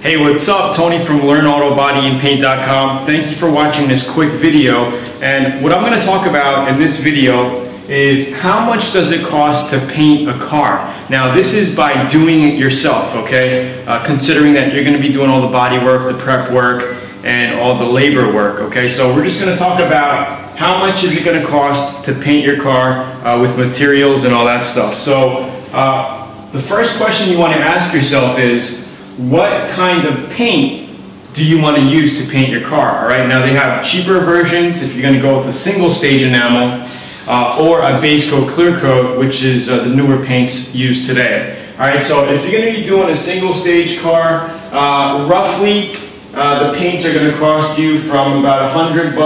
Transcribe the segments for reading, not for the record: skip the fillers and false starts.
Hey, what's up? Tony from LearnAutoBodyandPaint.com. Thank you for watching this quick video. And what I'm going to talk about in this video is how much does it cost to paint a car. Now, this is by doing it yourself, okay? Considering that you're going to be doing all the body work, the prep work, and all the labor work, okay? So we're just going to talk about how much is it going to cost to paint your car with materials and all that stuff. So the first question you want to ask yourself is, what kind of paint do you want to use to paint your car? All right, now they have cheaper versions if you're going to go with a single stage enamel or a base coat clear coat, which is the newer paints used today. All right, so if you're going to be doing a single stage car, roughly the paints are going to cost you from about $100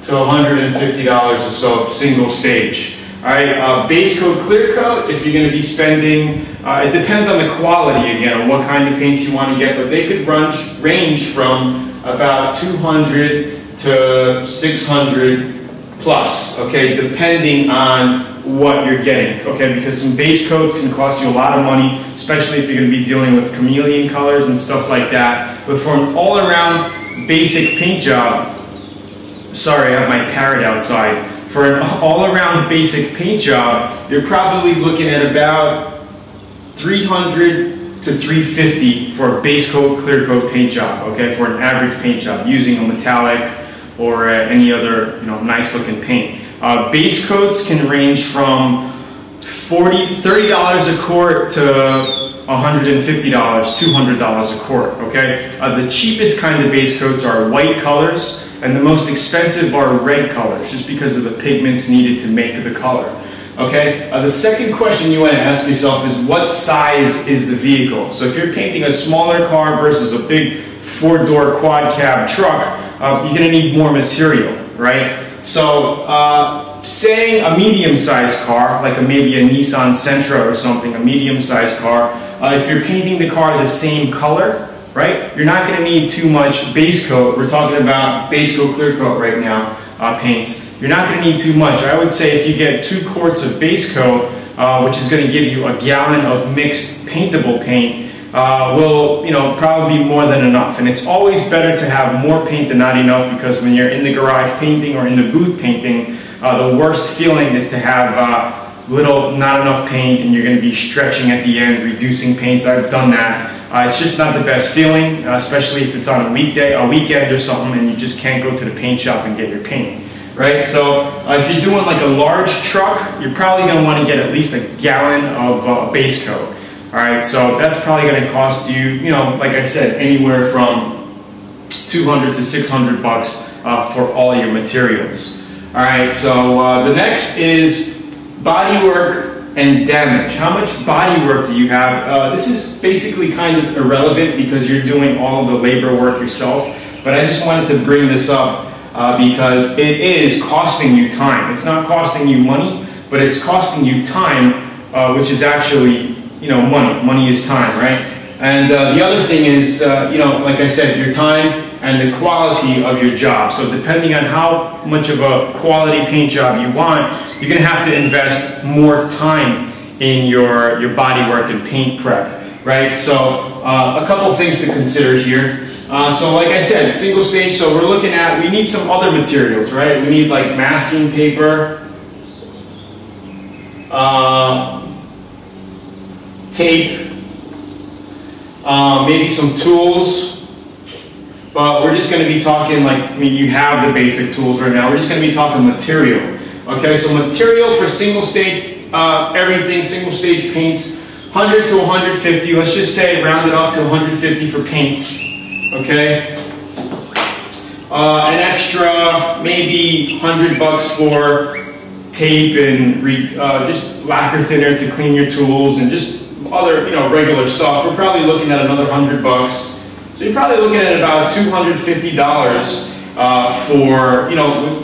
to $150 or so, single stage. All right, base coat, clear coat, if you're going to be spending, it depends on the quality again, on what kind of paints you want to get, but they could range from about 200 to 600 plus, okay, depending on what you're getting, okay, because some base coats can cost you a lot of money, especially if you're going to be dealing with chameleon colors and stuff like that. But for an all-around basic paint job, sorry, I have my parrot outside. For an all-around basic paint job, you're probably looking at about $300 to $350 for a base coat, clear coat paint job, okay, for an average paint job using a metallic or any other, nice looking paint. Base coats can range from $30 a quart to $150, $200 a quart, okay? The cheapest kind of base coats are white colors, and the most expensive are red colors, just because of the pigments needed to make the color. Okay. The second question you want to ask yourself is, what size is the vehicle? So if you're painting a smaller car versus a big four-door quad cab truck, you're going to need more material, right? So say a medium-sized car, like maybe a Nissan Sentra or something, a medium-sized car, if you're painting the car the same color, right? You're not going to need too much base coat. We're talking about base coat, clear coat right now, paints. You're not going to need too much. I would say if you get 2 quarts of base coat, which is going to give you a gallon of mixed paintable paint, will probably be more than enough. And it's always better to have more paint than not enough, because when you're in the garage painting or in the booth painting, the worst feeling is to have not enough paint, and you're going to be stretching at the end, reducing paints. I've done that. It's just not the best feeling, especially if it's on a weekend or something, and you just can't go to the paint shop and get your paint, right? So if you're doing like a large truck, you're probably going to want to get at least a gallon of base coat. All right, so that's probably going to cost you, like I said, anywhere from $200 to $600 for all your materials. All right, so the next is body work and damage. How much body work do you have? This is basically kind of irrelevant because you're doing all of the labor work yourself, but I just wanted to bring this up because it is costing you time. It's not costing you money, but it's costing you time, which is actually, money. Money is time, right? And the other thing is, like I said, your time and the quality of your job. So depending on how much of a quality paint job you want, you're going to have to invest more time in your body work and paint prep, right? So a couple things to consider here. So like I said, single stage, so we're looking at, we need some other materials, right? We need like masking paper, tape, maybe some tools. But we're just going to be talking you have the basic tools right now. We're just going to be talking material. Okay, so material for single stage, everything, single stage paints, 100 to 150. Let's just say round it off to 150 for paints. Okay. An extra, maybe $100 for tape and just lacquer thinner to clean your tools and just other, regular stuff. We're probably looking at another $100. So you're probably looking at about $250 for,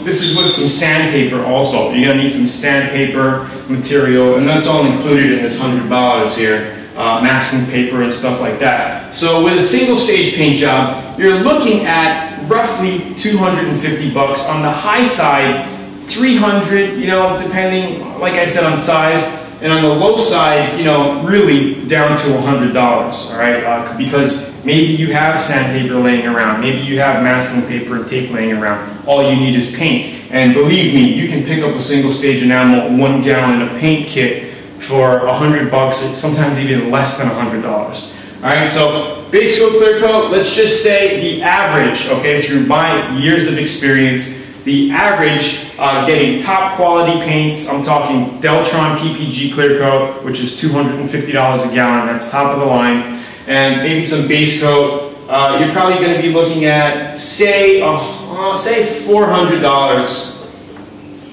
this is with some sandpaper also. You're going to need some sandpaper material, and that's all included in this $100 here, masking paper and stuff like that. So with a single stage paint job, you're looking at roughly $250. On the high side, $300, depending, like I said, on size. and on the low side, you know, really down to $100, all right? Because maybe you have sandpaper laying around, maybe you have masking paper and tape laying around. All you need is paint. And believe me, you can pick up a single stage enamel 1 gallon of paint kit for $100, it's sometimes even less than $100. All right, so base coat, clear coat, let's just say the average, okay, through my years of experience, the average getting top quality paints, I'm talking Deltron PPG clear coat, which is $250 a gallon, that's top of the line, and maybe some base coat, you're probably going to be looking at, say $400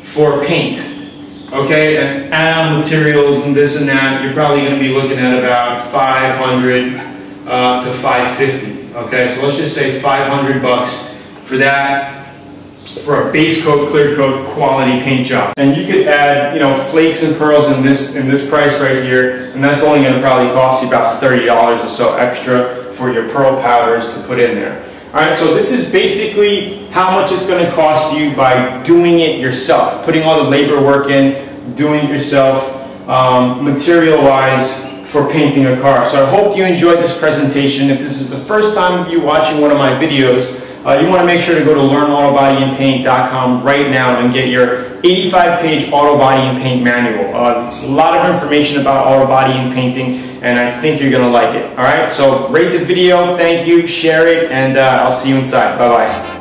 for paint, okay, and materials and this and that, you're probably going to be looking at about $500 to $550, okay, so let's just say $500 for that, for a base coat, clear coat, quality paint job. And you could add, you know, flakes and pearls in this price right here, and that's only going to probably cost you about $30 or so extra for your pearl powders to put in there. Alright, so this is basically how much it's going to cost you by doing it yourself, putting all the labor work in, doing it yourself, material-wise, for painting a car. So I hope you enjoyed this presentation. If this is the first time of you watching one of my videos, you want to make sure to go to learnautobodyandpaint.com right now and get your 85-page auto body and paint manual. It's a lot of information about auto body and painting, and I think you're going to like it. Alright, so rate the video, thank you, share it, and I'll see you inside. Bye-bye.